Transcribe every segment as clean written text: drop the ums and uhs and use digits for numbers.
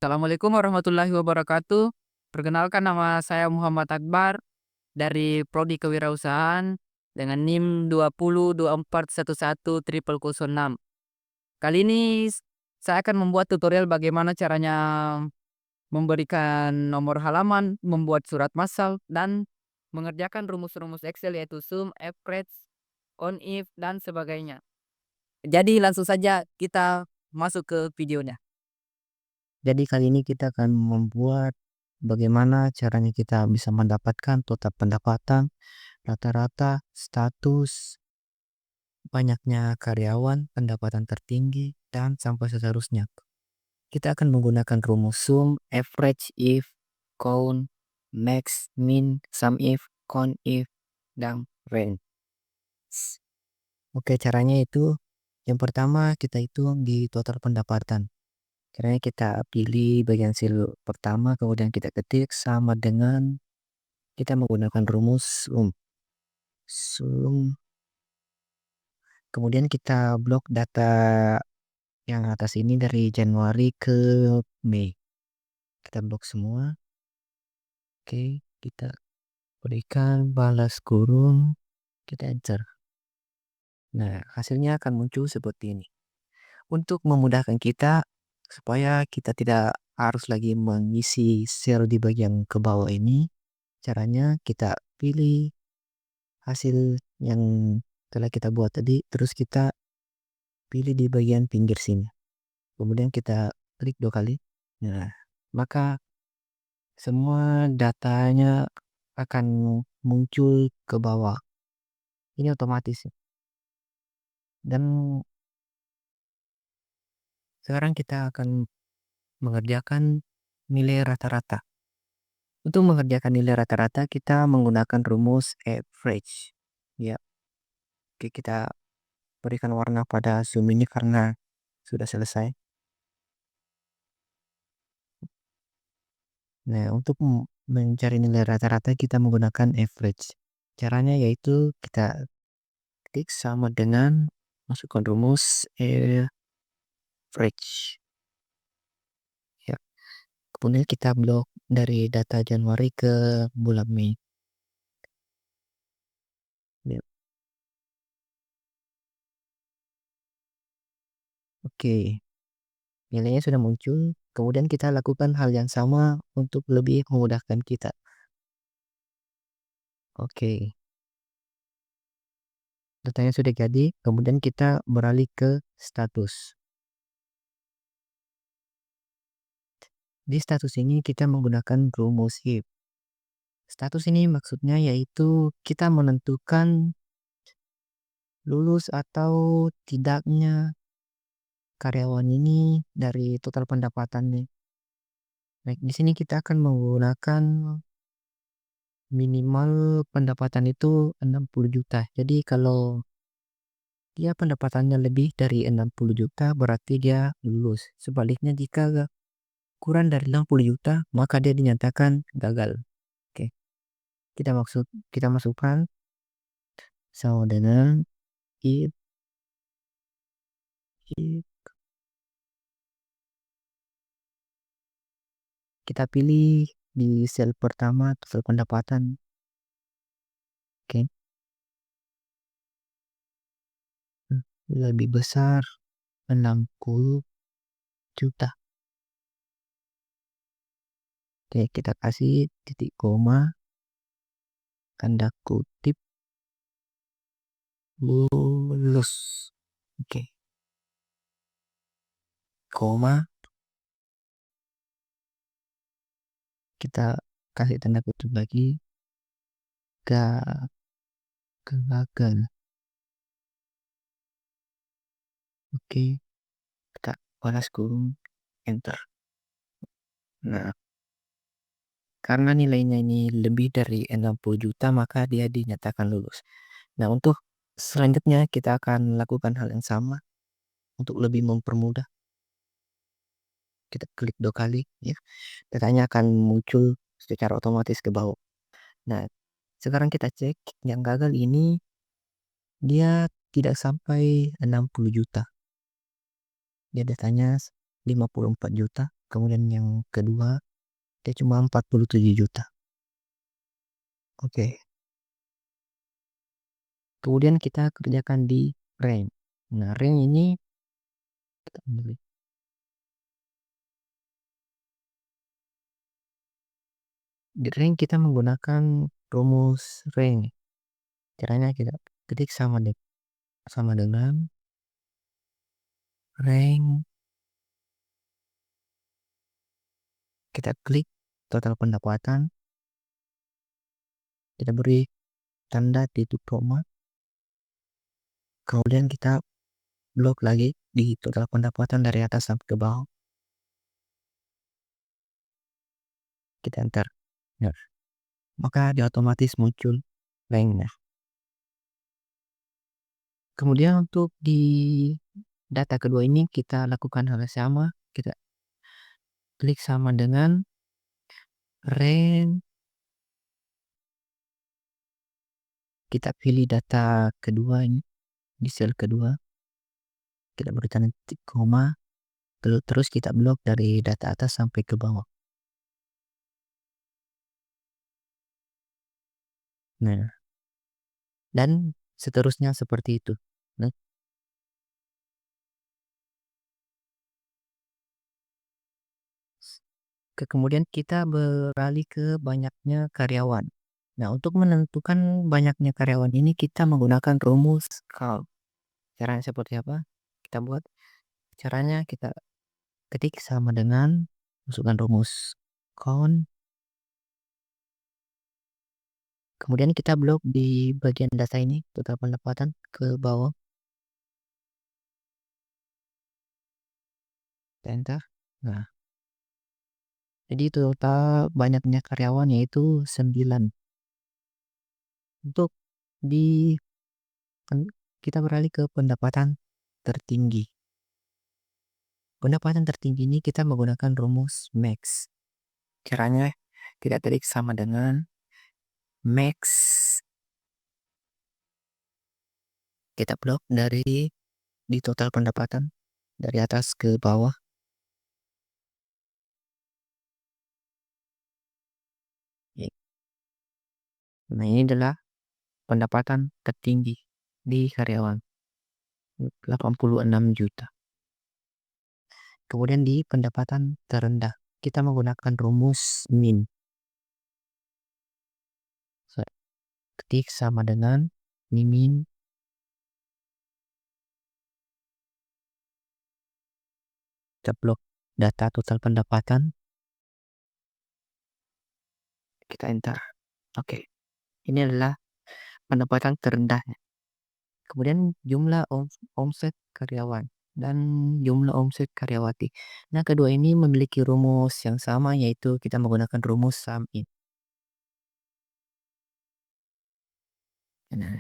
Assalamualaikum warahmatullahi wabarakatuh. Perkenalkan nama saya Muhammad Akbar dari Prodi Kewirausahaan dengan NIM 2024110006. Kali ini saya akan membuat tutorial bagaimana caranya memberikan nomor halaman, membuat surat massal, dan mengerjakan rumus-rumus Excel yaitu sum, average, on if, dan sebagainya. Jadi langsung saja kita masuk ke videonya. Jadi kali ini kita akan membuat bagaimana caranya kita bisa mendapatkan total pendapatan, rata-rata, status, banyaknya karyawan, pendapatan tertinggi, dan sampai seterusnya. Kita akan menggunakan rumus sum, average if, count, max, min, sum if, count if, dan range. Oke, caranya itu yang pertama kita hitung di total pendapatan. Caranya kita pilih bagian sel pertama, kemudian kita ketik sama dengan kita menggunakan rumus sum. Kemudian kita blok data yang atas ini dari Januari ke Mei. Kita blok semua. Oke, kita berikan balas kurung, kita enter. Nah, hasilnya akan muncul seperti ini. Untuk memudahkan kita supaya kita tidak harus lagi mengisi sel di bagian ke bawah ini, caranya kita pilih hasil yang telah kita buat tadi, terus kita pilih di bagian pinggir sini. Kemudian kita klik 2 kali. Nah, maka semua datanya akan muncul ke bawah. Ini otomatis. Dan sekarang kita akan mengerjakan nilai rata-rata. Untuk mengerjakan nilai rata-rata kita menggunakan rumus average. Ya, oke, kita berikan warna pada sum ini karena sudah selesai. Nah, untuk mencari nilai rata-rata kita menggunakan average. Caranya yaitu kita klik sama dengan masukkan rumus average. Ya. Kemudian kita blok dari data Januari ke bulan Mei. Ya. Oke. Nilainya sudah muncul. Kemudian kita lakukan hal yang sama untuk lebih memudahkan kita. Oke. Datanya sudah jadi, kemudian kita beralih ke status. Di status ini kita menggunakan rumus if. Status ini maksudnya yaitu kita menentukan lulus atau tidaknya karyawan ini dari total pendapatannya. Baik, di sini kita akan menggunakan minimal pendapatan itu 60 juta. Jadi kalau dia pendapatannya lebih dari 60 juta berarti dia lulus. Sebaliknya jika kurang dari 60 juta maka dia dinyatakan gagal. Oke. Kita masukkan sama dengan if kita pilih di sel pertama total pendapatan. Oke. Lebih besar 60 juta. Oke, kita kasih titik koma, tanda kutip, lulus. Oke, koma, kita kasih tanda kutip lagi, gagal. Oke, kita balas kurung, enter. Nah, karena nilainya ini lebih dari 60 juta maka dia dinyatakan lulus. Nah, untuk selanjutnya kita akan lakukan hal yang sama untuk lebih mempermudah. Kita klik 2 kali ya. Datanya akan muncul secara otomatis ke bawah. Nah, sekarang kita cek yang gagal ini dia tidak sampai 60 juta. Dia datanya 54 juta. Kemudian yang kedua dia cuma 47 juta. Oke. Kemudian kita kerjakan di rank. Nah, rank ini kita ambil. Di rank kita menggunakan rumus rank. Caranya kita ketik sama dengan rank, kita klik total pendapatan, kita beri tanda titik koma, kemudian kita blok lagi di total pendapatan dari atas sampai ke bawah, kita enter. Nah, maka dia otomatis muncul ranknya. Kemudian untuk di data kedua ini kita lakukan hal yang sama, kita klik sama dengan rank, kita pilih data kedua ini di sel kedua, kita beri tanda titik koma, terus kita blok dari data atas sampai ke bawah. Nah, dan seterusnya seperti itu. Nah, kemudian kita beralih ke banyaknya karyawan. Nah, untuk menentukan banyaknya karyawan ini kita menggunakan rumus count. Caranya seperti apa? Kita buat caranya kita ketik sama dengan masukkan rumus count. Kemudian kita blok di bagian data ini total pendapatan ke bawah. Kita enter. Nah, jadi total banyaknya karyawan yaitu 9. Untuk di kita beralih ke pendapatan tertinggi. Pendapatan tertinggi ini kita menggunakan rumus max. Caranya kita ketik sama dengan max. Kita blok dari di total pendapatan dari atas ke bawah. Nah, ini adalah pendapatan tertinggi di karyawan 86 juta. Kemudian di pendapatan terendah kita menggunakan rumus min. Ketik sama dengan min. Kita blok data total pendapatan, kita enter. Oke, ini adalah pendapatan terendahnya. Kemudian jumlah omset karyawan dan jumlah omset karyawati. Nah, kedua ini memiliki rumus yang sama, yaitu kita menggunakan rumus sum in. Nah,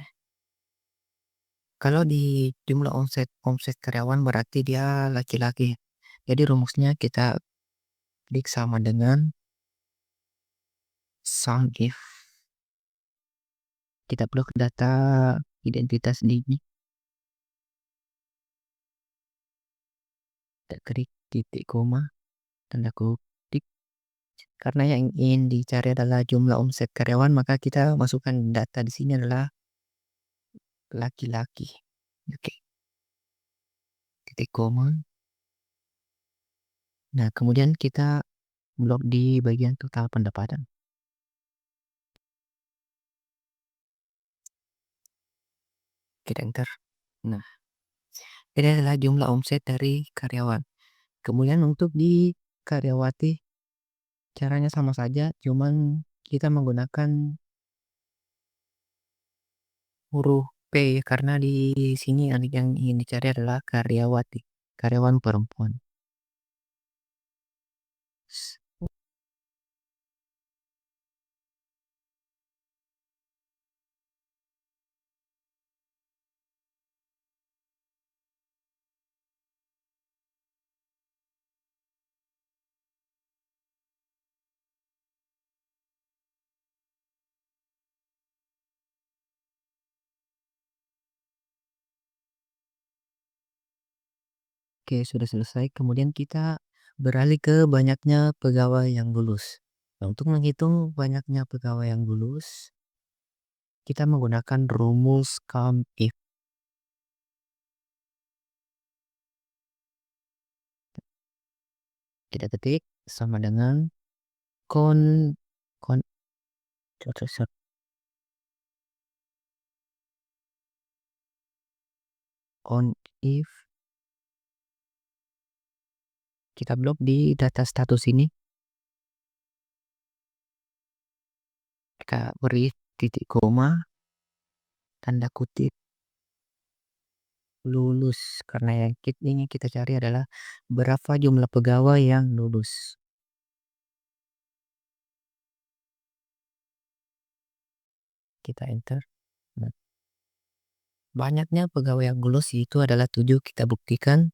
kalau di jumlah omset karyawan berarti dia laki-laki. Jadi rumusnya kita klik sama dengan sum if. Kita blok data identitas ini. Kita klik titik koma, tanda kutip. Karena yang ingin dicari adalah jumlah omset karyawan, maka kita masukkan data di sini adalah laki-laki. Oke. Titik koma. Nah, kemudian kita blok di bagian total pendapatan. Kita enter. Nah, ini adalah jumlah omset dari karyawan. Kemudian untuk di karyawati caranya sama saja, cuman kita menggunakan huruf P karena di sini yang ingin dicari adalah karyawati, karyawan perempuan. Oke, sudah selesai. Kemudian kita Beralih ke banyaknya pegawai yang lulus. Nah, untuk menghitung banyaknya pegawai yang lulus, kita menggunakan rumus count if. Kita ketik sama dengan con con on if kita blok di data status ini, kita beri titik koma, tanda kutip, lulus. Karena yang ingin kita cari adalah berapa jumlah pegawai yang lulus. Kita enter. Nah, banyaknya pegawai yang lulus itu adalah 7. Kita buktikan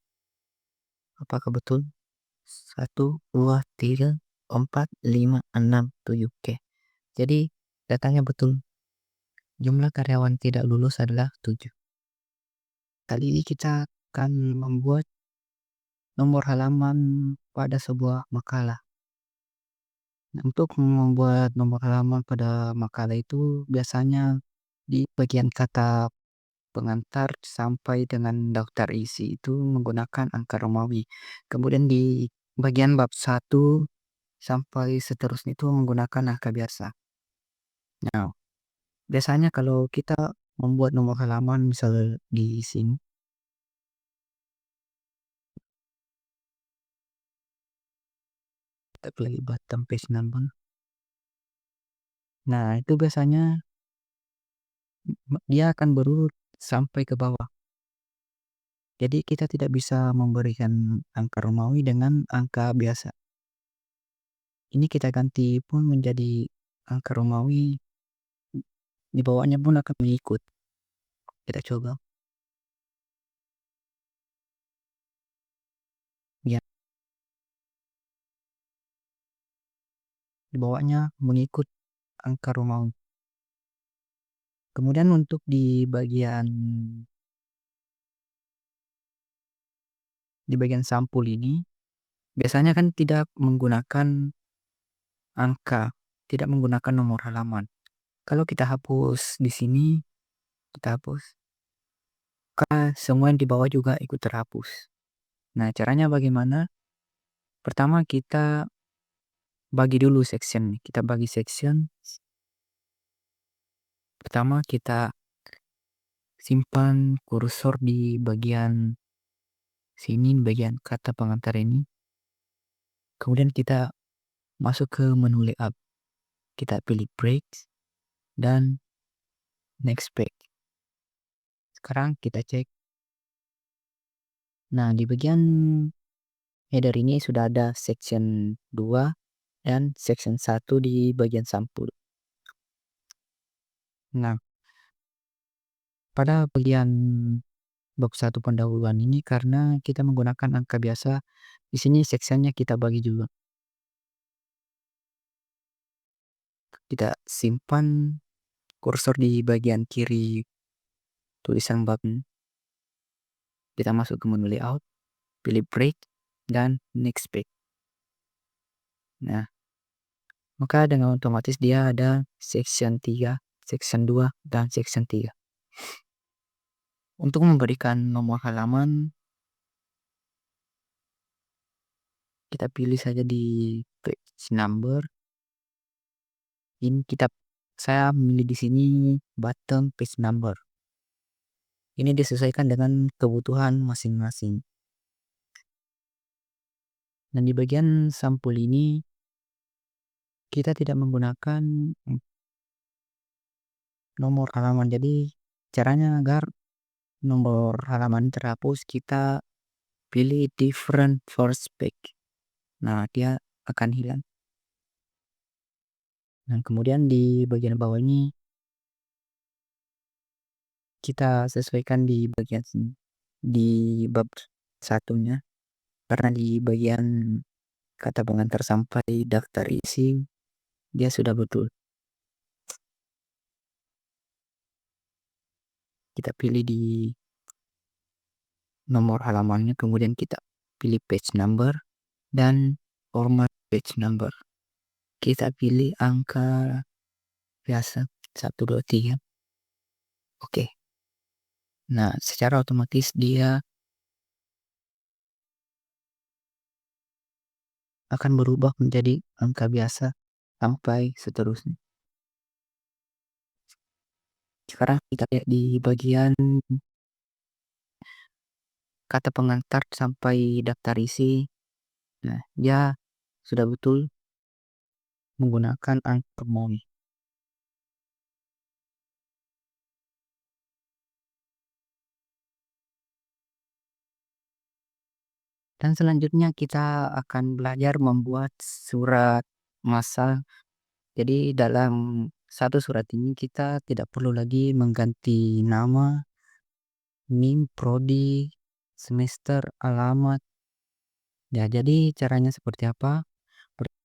apakah betul. 1, 2, 3, 4, 5, 6, 7. Oke. Jadi datanya betul. Jumlah karyawan tidak lulus adalah 7. Kali ini kita akan membuat nomor halaman pada sebuah makalah. Nah, untuk membuat nomor halaman pada makalah itu biasanya di bagian kata pengantar sampai dengan daftar isi itu menggunakan angka Romawi. Kemudian di bagian bab 1 sampai seterusnya itu menggunakan angka biasa. Nah, biasanya kalau kita membuat nomor halaman misal di sini, kita play button page number. Nah, itu biasanya dia akan berurut sampai ke bawah. Jadi kita tidak bisa memberikan angka Romawi dengan angka biasa. Ini kita ganti pun menjadi angka Romawi, di bawahnya pun akan mengikut. Kita coba. Ya, di bawahnya mengikut angka Romawi. Kemudian untuk di bagian sampul ini biasanya kan tidak menggunakan angka, tidak menggunakan nomor halaman. Kalau kita hapus di sini, kita hapus, semua yang di bawah juga ikut terhapus. Nah, caranya bagaimana? Pertama kita bagi dulu section. Kita bagi section. Pertama kita simpan kursor di bagian sini, bagian kata pengantar ini. Kemudian kita masuk ke menu layout. Kita pilih break dan next page. Sekarang kita cek. Nah, di bagian header ini sudah ada section 2 dan section 1 di bagian sampul. Nah, pada bagian bab 1 pendahuluan ini karena kita menggunakan angka biasa, di sini sectionnya kita bagi juga. Kita simpan kursor di bagian kiri tulisan bab. Kita masuk ke menu layout, pilih break dan next page. Nah, maka dengan otomatis dia ada section 3, section 2, dan section 3. Untuk memberikan nomor halaman, kita pilih saja di page number. Ini saya memilih di sini button page number. Ini disesuaikan dengan kebutuhan masing-masing. Dan di bagian sampul ini kita tidak menggunakan nomor halaman. Jadi caranya agar nomor halaman terhapus, kita pilih different first page. Nah, dia akan hilang. Nah, kemudian di bagian bawah ini kita sesuaikan di bagian sini, di bab satunya, karena di bagian kata pengantar sampai daftar isi dia sudah betul. Kita pilih di nomor halamannya, kemudian kita pilih page number dan format page number. Kita pilih angka biasa 1, 2, 3. Oke. Nah, secara otomatis dia akan berubah menjadi angka biasa sampai seterusnya. Sekarang kita lihat di bagian kata pengantar sampai daftar isi. Nah, dia sudah betul menggunakan angka MOI. Dan selanjutnya kita akan belajar membuat surat massal. Jadi dalam satu surat ini kita tidak perlu lagi mengganti nama, NIM, prodi, semester, alamat. Ya, jadi caranya seperti apa?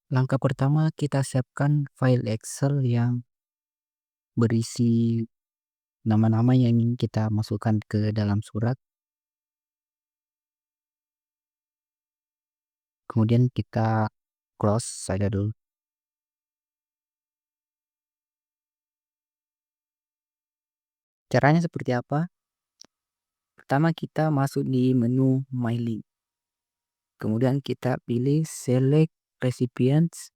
Langkah pertama kita siapkan file Excel yang berisi nama-nama yang ingin kita masukkan ke dalam surat. Kemudian kita close saja dulu. Caranya seperti apa? Pertama kita masuk di menu My Link. Kemudian kita pilih select recipients.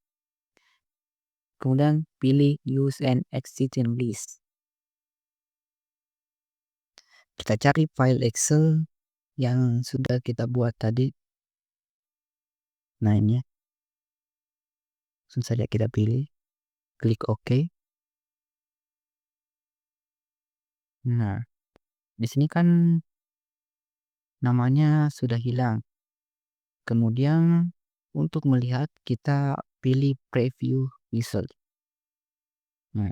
Kemudian pilih use an existing list. Kita cari file Excel yang sudah kita buat tadi. Nah, ini langsung saja kita pilih, klik OK. Nah, di sini kan namanya sudah hilang. Kemudian untuk melihat kita pilih preview result. Nah,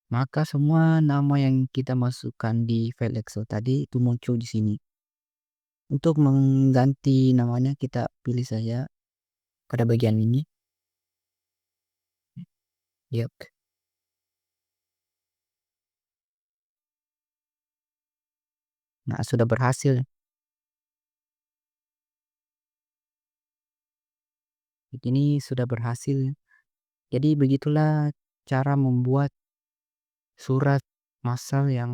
maka semua nama yang kita masukkan di file Excel tadi itu muncul di sini. Untuk mengganti namanya kita pilih saja pada bagian ini. Yap. Nah, sudah berhasil. Ini sudah berhasil. Jadi begitulah cara membuat surat massal yang